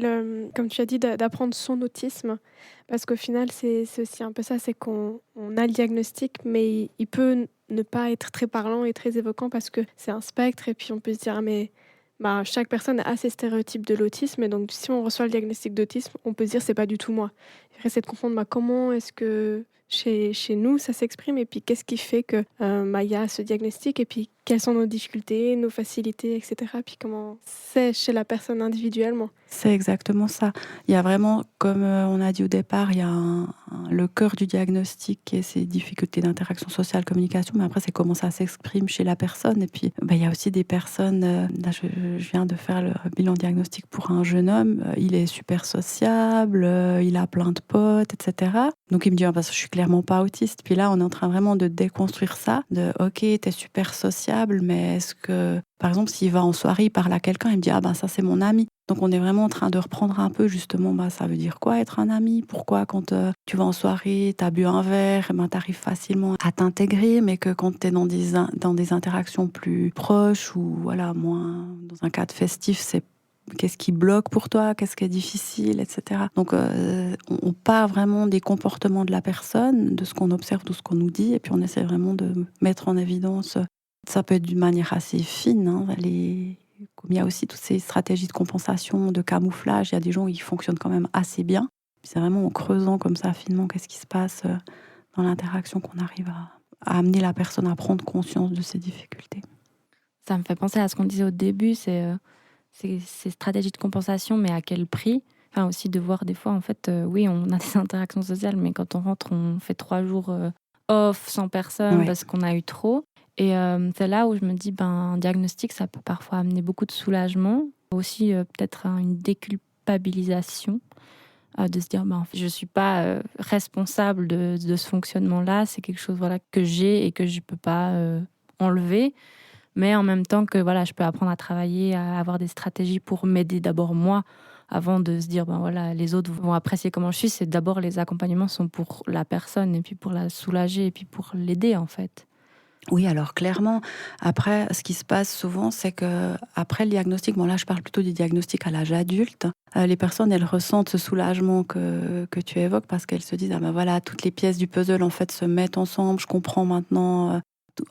comme tu as dit, d'apprendre son autisme, parce qu'au final, c'est aussi un peu ça, c'est qu'on a le diagnostic, mais il peut ne pas être très parlant et très évoquant parce que c'est un spectre, et puis on peut se dire, chaque personne a ses stéréotypes de l'autisme, et donc si on reçoit le diagnostic d'autisme, on peut se dire, c'est pas du tout moi. Après, c'est de comprendre comment est-ce que chez nous, ça s'exprime, et puis qu'est-ce qui fait que y a ce diagnostic, et puis quelles sont nos difficultés, nos facilités, etc. Puis comment c'est chez la personne individuellement. C'est exactement ça. Il y a vraiment, comme on a dit au départ, il y a le cœur du diagnostic qui est ces difficultés d'interaction sociale, communication, mais après c'est comment ça s'exprime chez la personne. Et puis il y a aussi des personnes, là je viens de faire le bilan diagnostic pour un jeune homme, il est super sociable, il a plein de potes, etc. Donc il me dit, parce que je suis clairement pas autiste. Puis là on est en train vraiment de déconstruire ça, de ok, t'es super sociable, sociable, mais est-ce que, par exemple, s'il va en soirée, il parle à quelqu'un, il me dit ah ben ça c'est mon ami. Donc on est vraiment en train de reprendre un peu justement, ça veut dire quoi être un ami? Pourquoi quand tu vas en soirée, tu as bu un verre, tu arrives facilement à t'intégrer, mais que quand tu es dans des interactions plus proches ou voilà, moins dans un cadre festif, c'est qu'est-ce qui bloque pour toi, qu'est-ce qui est difficile, etc. Donc on part vraiment des comportements de la personne, de ce qu'on observe, de ce qu'on nous dit, et puis on essaie vraiment de mettre en évidence. Ça peut être d'une manière assez fine, hein, comme il y a aussi toutes ces stratégies de compensation, de camouflage, il y a des gens qui fonctionnent quand même assez bien. Puis c'est vraiment en creusant comme ça finement qu'est-ce qui se passe dans l'interaction qu'on arrive à amener la personne à prendre conscience de ses difficultés. Ça me fait penser à ce qu'on disait au début, c'est ces stratégies de compensation, mais à quel prix? Enfin, aussi de voir des fois, en fait, oui, on a des interactions sociales, mais quand on rentre, on fait 3 jours off, sans personne, Ouais. parce qu'on a eu trop. Et c'est là où je me dis, un diagnostic, ça peut parfois amener beaucoup de soulagement. Aussi, peut-être une déculpabilisation, de se dire, en fait, je ne suis pas responsable de ce fonctionnement-là. C'est quelque chose voilà, que j'ai et que je ne peux pas enlever. Mais en même temps que voilà, je peux apprendre à travailler, à avoir des stratégies pour m'aider d'abord moi, avant de se dire, voilà, les autres vont apprécier comment je suis. C'est d'abord les accompagnements sont pour la personne et puis pour la soulager et puis pour l'aider en fait. Oui, alors clairement, après, ce qui se passe souvent, c'est que après le diagnostic, là je parle plutôt du diagnostic à l'âge adulte, les personnes, elles ressentent ce soulagement que tu évoques parce qu'elles se disent, ah ben voilà, toutes les pièces du puzzle en fait se mettent ensemble, je comprends maintenant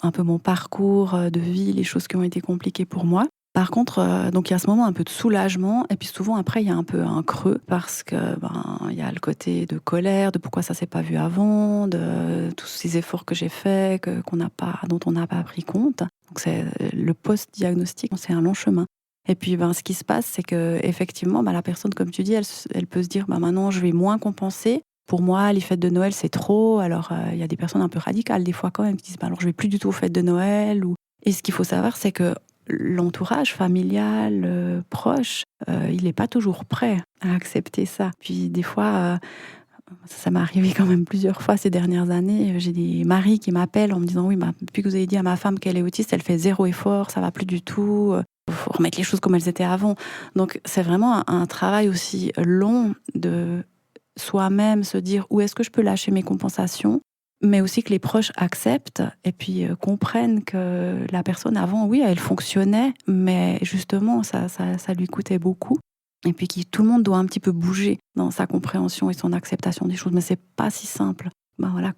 un peu mon parcours de vie, les choses qui ont été compliquées pour moi. Par contre, donc il y a ce moment un peu de soulagement, et puis souvent après il y a un peu un creux parce que il y a le côté de colère, de pourquoi ça s'est pas vu avant, de tous ces efforts que j'ai faits, dont on n'a pas pris compte. Donc c'est le post-diagnostic, c'est un long chemin. Et puis ce qui se passe, c'est que effectivement, la personne, comme tu dis, elle peut se dire, maintenant je vais moins compenser. Pour moi, les fêtes de Noël, c'est trop. Alors, il y a des personnes un peu radicales, des fois quand même, qui disent, alors je vais plus du tout aux fêtes de Noël. Et ce qu'il faut savoir, c'est que l'entourage familial, proche, il n'est pas toujours prêt à accepter ça. Puis des fois, ça m'est arrivé quand même plusieurs fois ces dernières années, j'ai des maris qui m'appellent en me disant, oui, depuis que vous avez dit à ma femme qu'elle est autiste, elle fait 0 effort, ça va plus du tout. Il faut remettre les choses comme elles étaient avant. Donc c'est vraiment un travail aussi long de soi-même se dire où est-ce que je peux lâcher mes compensations, mais aussi que les proches acceptent et puis comprennent que la personne avant, oui, elle fonctionnait, mais justement, ça lui coûtait beaucoup. Et puis que tout le monde doit un petit peu bouger dans sa compréhension et son acceptation des choses. Mais c'est pas si simple. Voilà,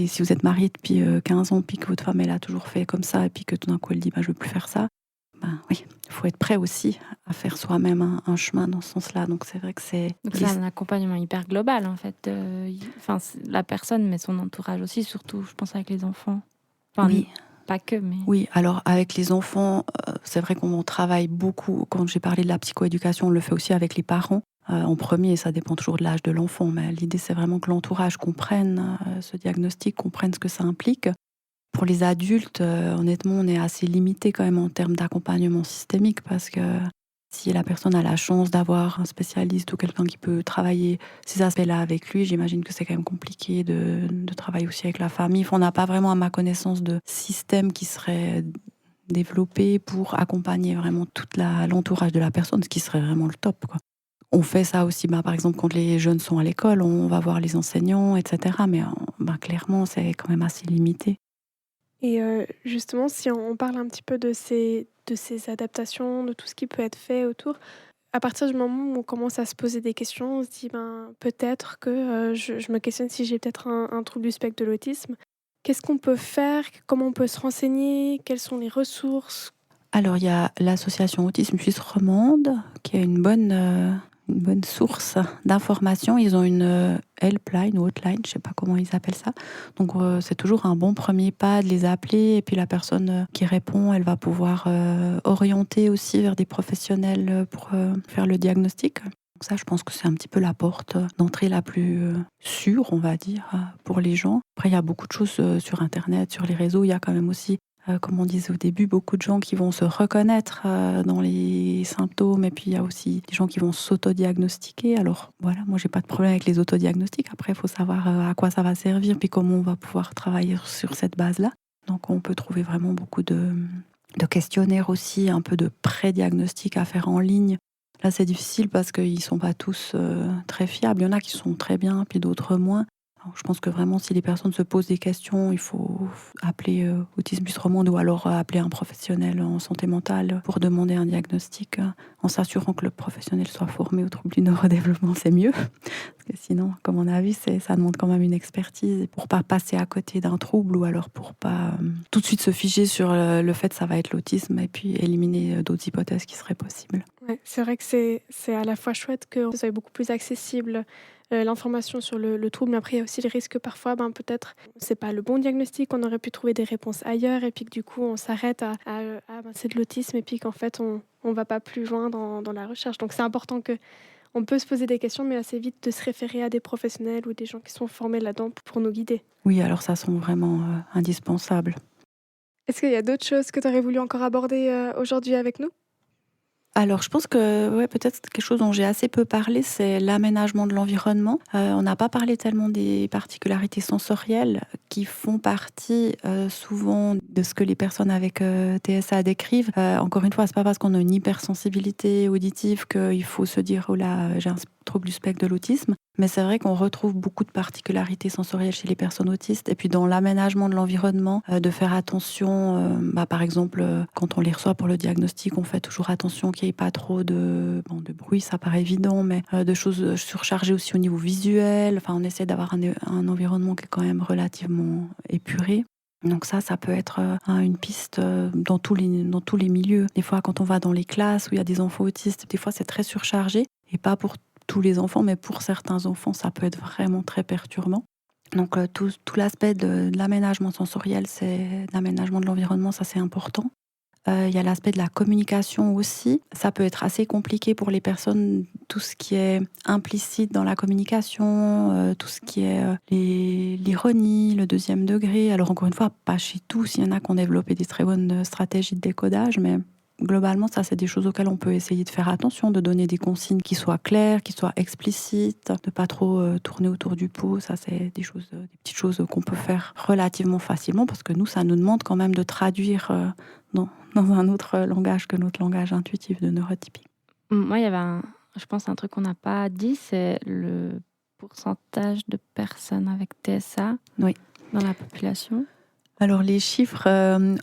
si vous êtes marié depuis 15 ans, puis que votre femme, elle a toujours fait comme ça, et puis que tout d'un coup, elle dit, je veux plus faire ça. Oui, il faut être prêt aussi à faire soi-même un chemin dans ce sens-là. Donc c'est vrai que c'est... Donc c'est un accompagnement hyper global en fait. La personne, mais son entourage aussi, surtout, je pense avec les enfants. Oui. Pas que, mais... Oui, alors avec les enfants, c'est vrai qu'on travaille beaucoup. Quand j'ai parlé de la psychoéducation, on le fait aussi avec les parents. En premier, ça dépend toujours de l'âge de l'enfant, mais l'idée c'est vraiment que l'entourage comprenne ce diagnostic, comprenne ce que ça implique. Pour les adultes, honnêtement, on est assez limité quand même en termes d'accompagnement systémique parce que si la personne a la chance d'avoir un spécialiste ou quelqu'un qui peut travailler ces aspects-là avec lui, j'imagine que c'est quand même compliqué de travailler aussi avec la famille. On n'a pas vraiment, à ma connaissance, de système qui serait développé pour accompagner vraiment l'entourage de la personne, ce qui serait vraiment le top, quoi. On fait ça aussi, par exemple, quand les jeunes sont à l'école, on va voir les enseignants, etc. Mais clairement, c'est quand même assez limité. Et justement, si on parle un petit peu de ces adaptations, de tout ce qui peut être fait autour, à partir du moment où on commence à se poser des questions, on se dit: peut-être que, je me questionne si j'ai peut-être un trouble du spectre de l'autisme. Qu'est-ce qu'on peut faire? Comment on peut se renseigner? Quelles sont les ressources? Alors, il y a l'association Autisme Suisse Romande, qui est une bonne source d'informations. Ils ont une helpline ou hotline, je ne sais pas comment ils appellent ça. Donc, c'est toujours un bon premier pas de les appeler. Et puis, la personne qui répond, elle va pouvoir orienter aussi vers des professionnels pour faire le diagnostic. Donc ça, je pense que c'est un petit peu la porte d'entrée la plus sûre, on va dire, pour les gens. Après, il y a beaucoup de choses sur Internet, sur les réseaux. Il y a quand même aussi, comme on disait au début, beaucoup de gens qui vont se reconnaître dans les symptômes. Et puis, il y a aussi des gens qui vont s'autodiagnostiquer. Alors, voilà, moi, j'ai pas de problème avec les autodiagnostics. Après, il faut savoir à quoi ça va servir, puis comment on va pouvoir travailler sur cette base-là. Donc, on peut trouver vraiment beaucoup de de questionnaires aussi, un peu de pré-diagnostic à faire en ligne. Là, c'est difficile parce qu'ils ne sont pas tous très fiables. Il y en a qui sont très bien, puis d'autres moins. Alors, je pense que vraiment, si les personnes se posent des questions, il faut appeler Autisme Plus Romande ou alors appeler un professionnel en santé mentale pour demander un diagnostic, en s'assurant que le professionnel soit formé au trouble du neurodéveloppement, c'est mieux. Parce que sinon, comme on a vu, ça demande quand même une expertise pour pas passer à côté d'un trouble ou alors pour pas tout de suite se figer sur le fait que ça va être l'autisme et puis éliminer d'autres hypothèses qui seraient possibles. Ouais, c'est vrai que c'est à la fois chouette que ce soit beaucoup plus accessible, l'information sur le trouble, mais après il y a aussi le risque que parfois, peut-être, c'est pas le bon diagnostic, on aurait pu trouver des réponses ailleurs et puis que du coup on s'arrête à: «Ah c'est de l'autisme» et puis qu'en fait on va pas plus loin dans la recherche. Donc c'est important qu'on peut se poser des questions, mais assez vite de se référer à des professionnels ou des gens qui sont formés là-dedans pour nous guider. Oui, alors ça sont vraiment indispensables. Est-ce qu'il y a d'autres choses que tu aurais voulu encore aborder, aujourd'hui avec nous? Alors, je pense que ouais, peut-être quelque chose dont j'ai assez peu parlé, c'est l'aménagement de l'environnement. On n'a pas parlé tellement des particularités sensorielles qui font partie souvent de ce que les personnes avec TSA décrivent. Encore une fois, c'est pas parce qu'on a une hypersensibilité auditive qu'il faut se dire oh là, j'ai un trouble du spectre de l'autisme. Mais c'est vrai qu'on retrouve beaucoup de particularités sensorielles chez les personnes autistes. Et puis dans l'aménagement de l'environnement, de faire attention, par exemple, quand on les reçoit pour le diagnostic, on fait toujours attention qu'il n'y ait pas trop de bruit, ça paraît évident, mais de choses surchargées aussi au niveau visuel. Enfin, on essaie d'avoir un environnement qui est quand même relativement épuré. Donc ça peut être une piste dans tous les milieux. Des fois, quand on va dans les classes où il y a des enfants autistes, des fois c'est très surchargé, et pas pour tous les enfants, mais pour certains enfants, ça peut être vraiment très perturbant. Donc tout l'aspect de l'aménagement sensoriel, c'est l'aménagement de l'environnement, ça c'est important. Il y a l'aspect de la communication aussi. Ça peut être assez compliqué pour les personnes, tout ce qui est implicite dans la communication, tout ce qui est l'ironie, le deuxième degré. Alors encore une fois, pas chez tous, il y en a qui ont développé des très bonnes stratégies de décodage, mais globalement, ça c'est des choses auxquelles on peut essayer de faire attention, de donner des consignes qui soient claires, qui soient explicites, de pas trop tourner autour du pot. Ça c'est des petites choses qu'on peut faire relativement facilement parce que nous, ça nous demande quand même de traduire dans un autre langage que notre langage intuitif de neurotypique. Moi, il y avait je pense un truc qu'on n'a pas dit, c'est le pourcentage de personnes avec TSA Oui. dans la population. Alors les chiffres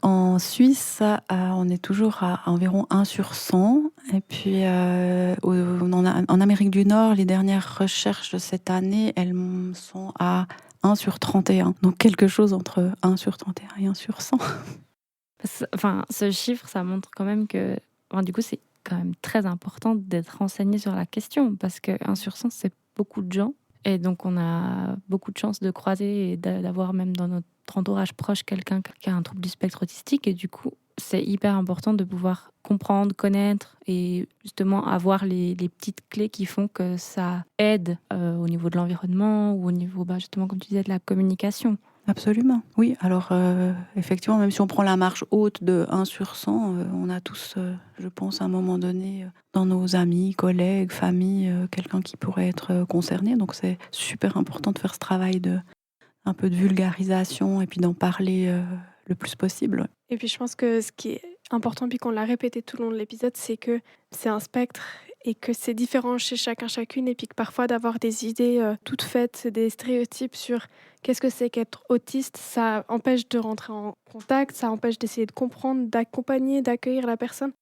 en Suisse, on est toujours à environ 1 sur 100. Et puis en Amérique du Nord, les dernières recherches de cette année, elles sont à 1 sur 31. Donc quelque chose entre 1 sur 31 et 1 sur 100. Enfin, ce chiffre, ça montre quand même que... du coup, c'est quand même très important d'être renseigné sur la question parce que 1 sur 100, c'est beaucoup de gens. Et donc, on a beaucoup de chances de croiser et d'avoir même dans notre entourage proche quelqu'un qui a un trouble du spectre autistique. Et du coup, c'est hyper important de pouvoir comprendre, connaître et justement avoir les petites clés qui font que ça aide au niveau de l'environnement ou au niveau, justement, comme tu disais, de la communication. Absolument, oui. Alors, effectivement, même si on prend la marche haute de 1 sur 100, on a tous, je pense, à un moment donné, dans nos amis, collègues, famille, quelqu'un qui pourrait être concerné. Donc, c'est super important de faire ce travail un peu de vulgarisation et puis d'en parler le plus possible. Et puis je pense que ce qui est important, puis qu'on l'a répété tout le long de l'épisode, c'est que c'est un spectre et que c'est différent chez chacun, chacune, et puis que parfois d'avoir des idées toutes faites, des stéréotypes sur qu'est-ce que c'est qu'être autiste, ça empêche de rentrer en contact, ça empêche d'essayer de comprendre, d'accompagner, d'accueillir la personne,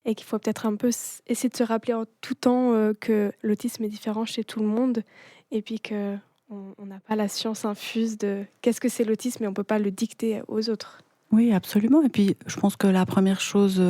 et qu'il faut peut-être un peu essayer de se rappeler en tout temps que l'autisme est différent chez tout le monde, et puis que on n'a pas la science infuse de qu'est-ce que c'est l'autisme, et on peut pas le dicter aux autres. Oui, absolument. Et puis, je pense que la première chose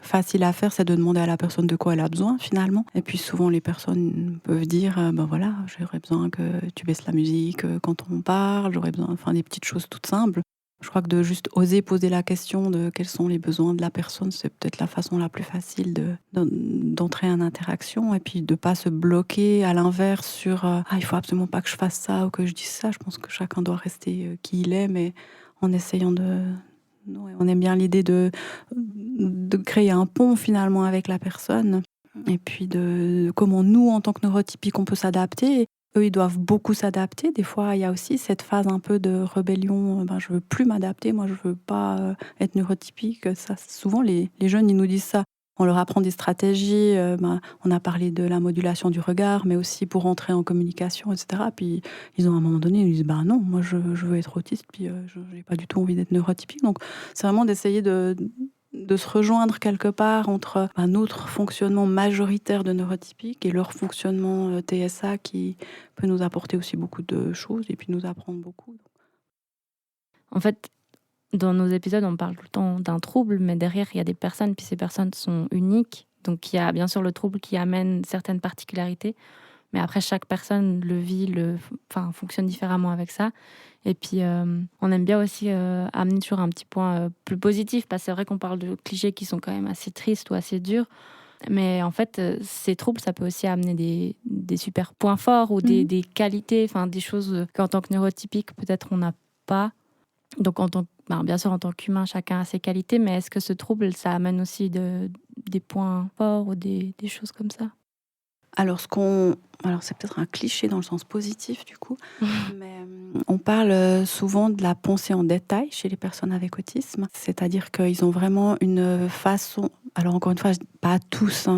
facile à faire, c'est de demander à la personne de quoi elle a besoin, finalement. Et puis, souvent, les personnes peuvent dire, voilà, j'aurais besoin que tu baisses la musique quand on parle, j'aurais besoin, des petites choses toutes simples. Je crois que de juste oser poser la question de quels sont les besoins de la personne, c'est peut-être la façon la plus facile d'entrer en interaction. Et puis, de pas se bloquer à l'inverse sur, il faut absolument pas que je fasse ça ou que je dise ça. Je pense que chacun doit rester qui il est, mais en essayant on aime bien l'idée de créer un pont finalement avec la personne et puis de comment nous, en tant que neurotypiques, on peut s'adapter. Eux, ils doivent beaucoup s'adapter. Des fois, il y a aussi cette phase un peu de rébellion, je veux plus m'adapter, moi je veux pas, être neurotypique. Ça, souvent les jeunes, ils nous disent ça. On leur apprend des stratégies, on a parlé de la modulation du regard, mais aussi pour entrer en communication, et cetera. Puis ils ont à un moment donné, ils disent: «Bah non, moi je veux être autiste, puis, je j'ai pas du tout envie d'être neurotypique». Donc c'est vraiment d'essayer de se rejoindre quelque part entre notre fonctionnement majoritaire de neurotypique et leur fonctionnement, TSA qui peut nous apporter aussi beaucoup de choses et puis nous apprendre beaucoup. En fait, dans nos épisodes, on parle tout le temps d'un trouble, mais derrière, il y a des personnes, puis ces personnes sont uniques. Donc, il y a bien sûr le trouble qui amène certaines particularités, mais après, chaque personne le vit, fonctionne différemment avec ça. Et puis, on aime bien aussi amener toujours un petit point plus positif, parce que c'est vrai qu'on parle de clichés qui sont quand même assez tristes ou assez durs. Mais en fait, ces troubles, ça peut aussi amener des super points forts ou des qualités, enfin des choses qu'en tant que neurotypique, peut-être on n'a pas. Donc, bien sûr, en tant qu'humain, chacun a ses qualités, mais est-ce que ce trouble, ça amène aussi des points forts ou des choses comme ça? Alors c'est peut-être un cliché dans le sens positif du coup, mais on parle, souvent de la pensée en détail chez les personnes avec autisme. C'est-à-dire qu'ils ont vraiment une façon, alors encore une fois, pas tous, hein,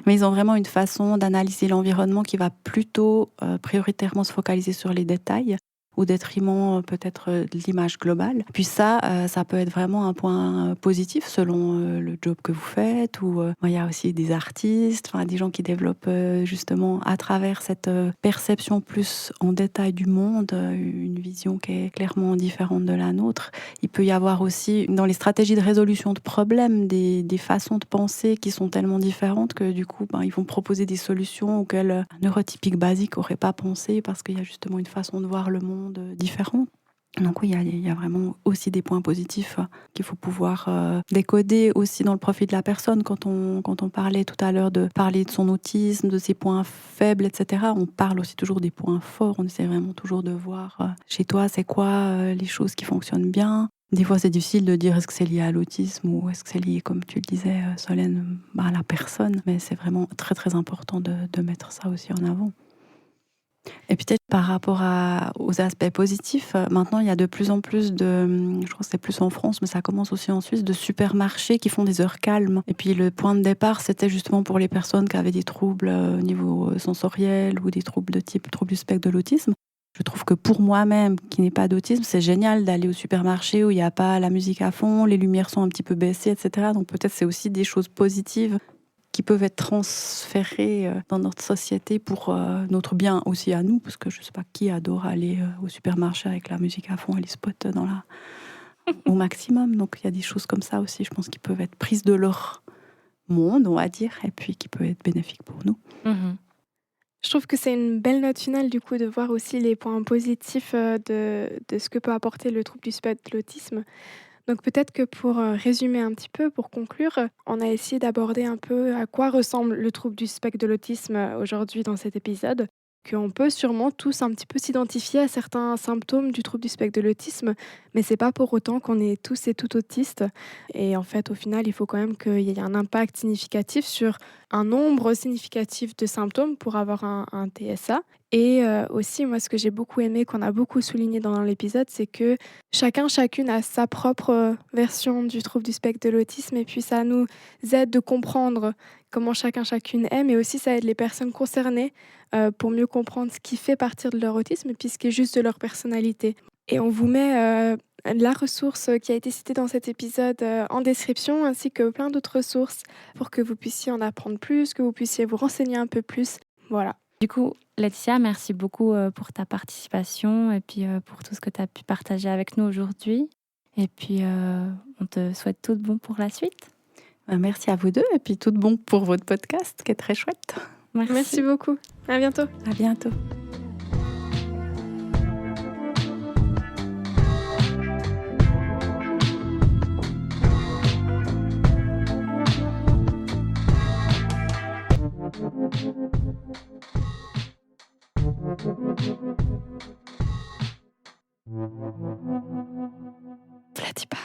mais ils ont vraiment une façon d'analyser l'environnement qui va plutôt, prioritairement se focaliser sur les détails au détriment, peut-être, de l'image globale. Puis ça peut être vraiment un point, positif selon, le job que vous faites ou, il y a aussi des artistes, enfin des gens qui développent, justement à travers cette, perception plus en détail du monde, une vision qui est clairement différente de la nôtre. Il peut y avoir aussi dans les stratégies de résolution de problèmes des façons de penser qui sont tellement différentes que du coup, ils vont proposer des solutions auxquelles, un neurotypique basique aurait pas pensé parce qu'il y a justement une façon de voir le monde, différente. Donc oui, il y a vraiment aussi des points positifs, qu'il faut pouvoir, décoder aussi dans le profil de la personne. Quand on parlait tout à l'heure de parler de son autisme, de ses points faibles, et cetera, on parle aussi toujours des points forts. On essaie vraiment toujours de voir, chez toi, c'est quoi, les choses qui fonctionnent bien. Des fois, c'est difficile de dire est-ce que c'est lié à l'autisme ou est-ce que c'est lié, comme tu le disais, Solène, à la personne. Mais c'est vraiment très, très important de mettre ça aussi en avant. Et peut-être par rapport aux aspects positifs, maintenant il y a de plus en plus je crois que c'est plus en France, mais ça commence aussi en Suisse, de supermarchés qui font des heures calmes. Et puis le point de départ, c'était justement pour les personnes qui avaient des troubles au niveau sensoriel ou des troubles de type trouble du spectre de l'autisme. Je trouve que pour moi-même, qui n'ai pas d'autisme, c'est génial d'aller au supermarché où il n'y a pas la musique à fond, les lumières sont un petit peu baissées, etc. Donc peut-être c'est aussi des choses positives qui peuvent être transférés, dans notre société pour, notre bien aussi à nous, parce que je ne sais pas qui adore aller, au supermarché avec la musique à fond et les spots au maximum. Donc il y a des choses comme ça aussi, je pense, qui peuvent être prises de leur monde, on va dire, et puis qui peuvent être bénéfiques pour nous. Mhm. Je trouve que c'est une belle note finale du coup de voir aussi les points positifs, de ce que peut apporter le trouble du spectre de l'autisme. Donc peut-être que pour, résumer un petit peu, pour conclure, on a essayé d'aborder un peu à quoi ressemble le trouble du spectre de l'autisme, aujourd'hui dans cet épisode. Qu'on peut sûrement tous un petit peu s'identifier à certains symptômes du trouble du spectre de l'autisme, mais c'est pas pour autant qu'on est tous et toutes autistes. Et en fait, au final, il faut quand même qu'il y ait un impact significatif sur un nombre significatif de symptômes pour avoir un TSA. Et aussi, moi, ce que j'ai beaucoup aimé, qu'on a beaucoup souligné dans l'épisode, c'est que chacune a sa propre version du trouble du spectre de l'autisme, et puis ça nous aide de comprendre comment chacune est, mais aussi ça aide les personnes concernées pour mieux comprendre ce qui fait partie de leur autisme et puis ce qui est juste de leur personnalité. Et on vous met la ressource qui a été citée dans cet épisode en description, ainsi que plein d'autres ressources pour que vous puissiez en apprendre plus, que vous puissiez vous renseigner un peu plus. Voilà. Du coup, Laetitia, merci beaucoup pour ta participation et puis pour tout ce que tu as pu partager avec nous aujourd'hui. Et puis, on te souhaite tout de bon pour la suite. Merci à vous deux et puis tout de bon pour votre podcast qui est très chouette. Merci beaucoup. À bientôt. À bientôt. Vladipa.